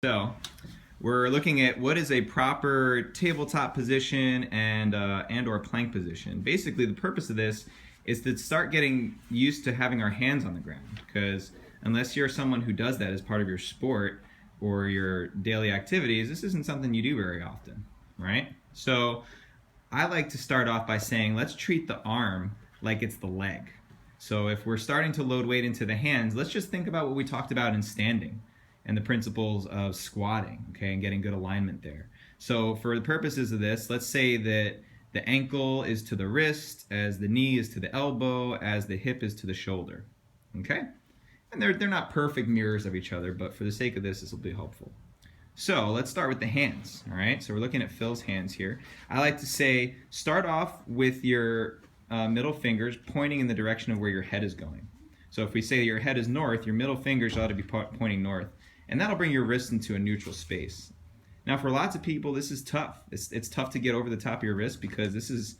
So we're looking at what is a proper tabletop position and or plank position. Basically, the purpose of this is to start getting used to having our hands on the ground, because unless you're someone who does that as part of your sport or your daily activities, this isn't something you do very often, right? So I like to start off by saying, let's treat the arm like it's the leg. So if we're starting to load weight into the hands, let's just think about what we talked about in standing and the principles of squatting, okay, and getting good alignment there. So for the purposes of this, let's say that the ankle is to the wrist, as the knee is to the elbow, as the hip is to the shoulder, okay? And they're not perfect mirrors of each other, but for the sake of this will be helpful. So let's start with the hands, all right? So we're looking at Phil's hands here. I like to say, start off with your middle fingers pointing in the direction of where your head is going. So if we say your head is north, your middle fingers ought to be pointing north. And that'll bring your wrist into a neutral space. Now for lots of people, this is tough. It's tough to get over the top of your wrist because this is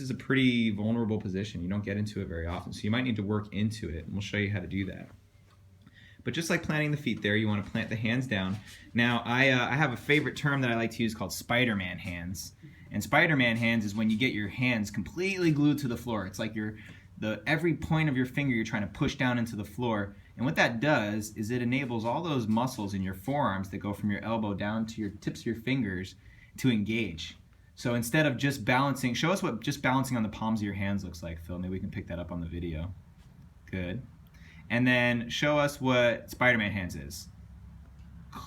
a pretty vulnerable position. You don't get into it very often. So you might need to work into it, and we'll show you how to do that. But just like planting the feet there, you want to plant the hands down. Now I have a favorite term that I like to use called Spider-Man hands. And Spider-Man hands is when you get your hands completely glued to the floor. It's like every point of your finger you're trying to push down into the floor. And what that does is it enables all those muscles in your forearms that go from your elbow down to your tips of your fingers to engage. So instead of just balancing, show us what just balancing on the palms of your hands looks like, Phil. Maybe we can pick that up on the video. Good. And then show us what Spider-Man hands is.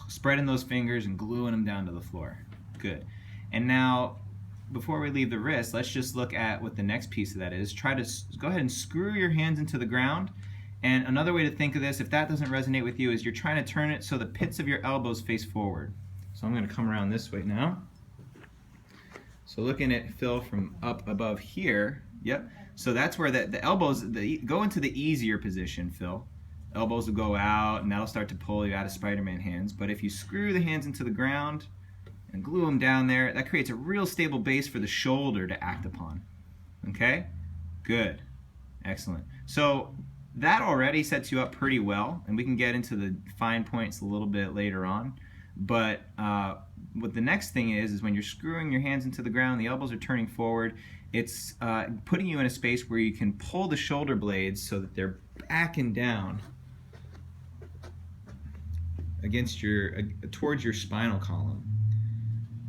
Spreading those fingers and gluing them down to the floor. Good. And now, before we leave the wrist, let's just look at what the next piece of that is. Try to go ahead and screw your hands into the ground. And another way to think of this, if that doesn't resonate with you, is you're trying to turn it so the pits of your elbows face forward. So I'm going to come around this way now. So looking at Phil from up above here, yep. So that's where the elbows go into the easier position, Phil. Elbows will go out, and that'll start to pull you out of Spider-Man hands. But if you screw the hands into the ground and glue them down there, that creates a real stable base for the shoulder to act upon. Okay? Good. Excellent. So that already sets you up pretty well, and we can get into the fine points a little bit later on. But what the next thing is when you're screwing your hands into the ground, the elbows are turning forward, it's putting you in a space where you can pull the shoulder blades so that they're back and down against towards your spinal column.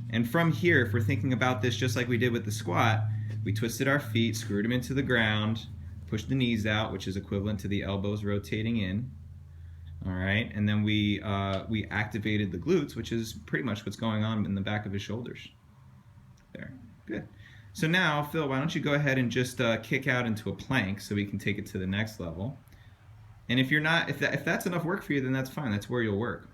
And from here, if we're thinking about this just like we did with the squat, we twisted our feet, screwed them into the ground, pushed the knees out, which is equivalent to the elbows rotating in. All right, and then we activated the glutes, which is pretty much what's going on in the back of his shoulders. There, good. So now, Phil, why don't you go ahead and just kick out into a plank so we can take it to the next level. And if that's enough work for you, then that's fine. That's where you'll work.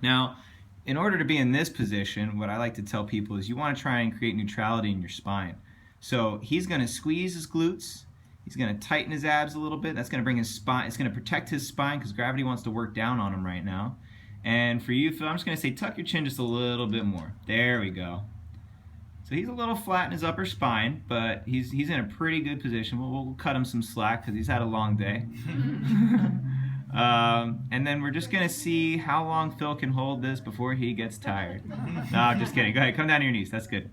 Now, in order to be in this position, what I like to tell people is you want to try and create neutrality in your spine. So he's going to squeeze his glutes. He's going to tighten his abs a little bit. That's going to bring his spine. It's going to protect his spine because gravity wants to work down on him right now. And for you, Phil, I'm just going to say tuck your chin just a little bit more. There we go. So he's a little flat in his upper spine, but he's in a pretty good position. We'll cut him some slack because he's had a long day. And then we're just going to see how long Phil can hold this before he gets tired. No, I'm just kidding. Go ahead, come down to your knees. That's good.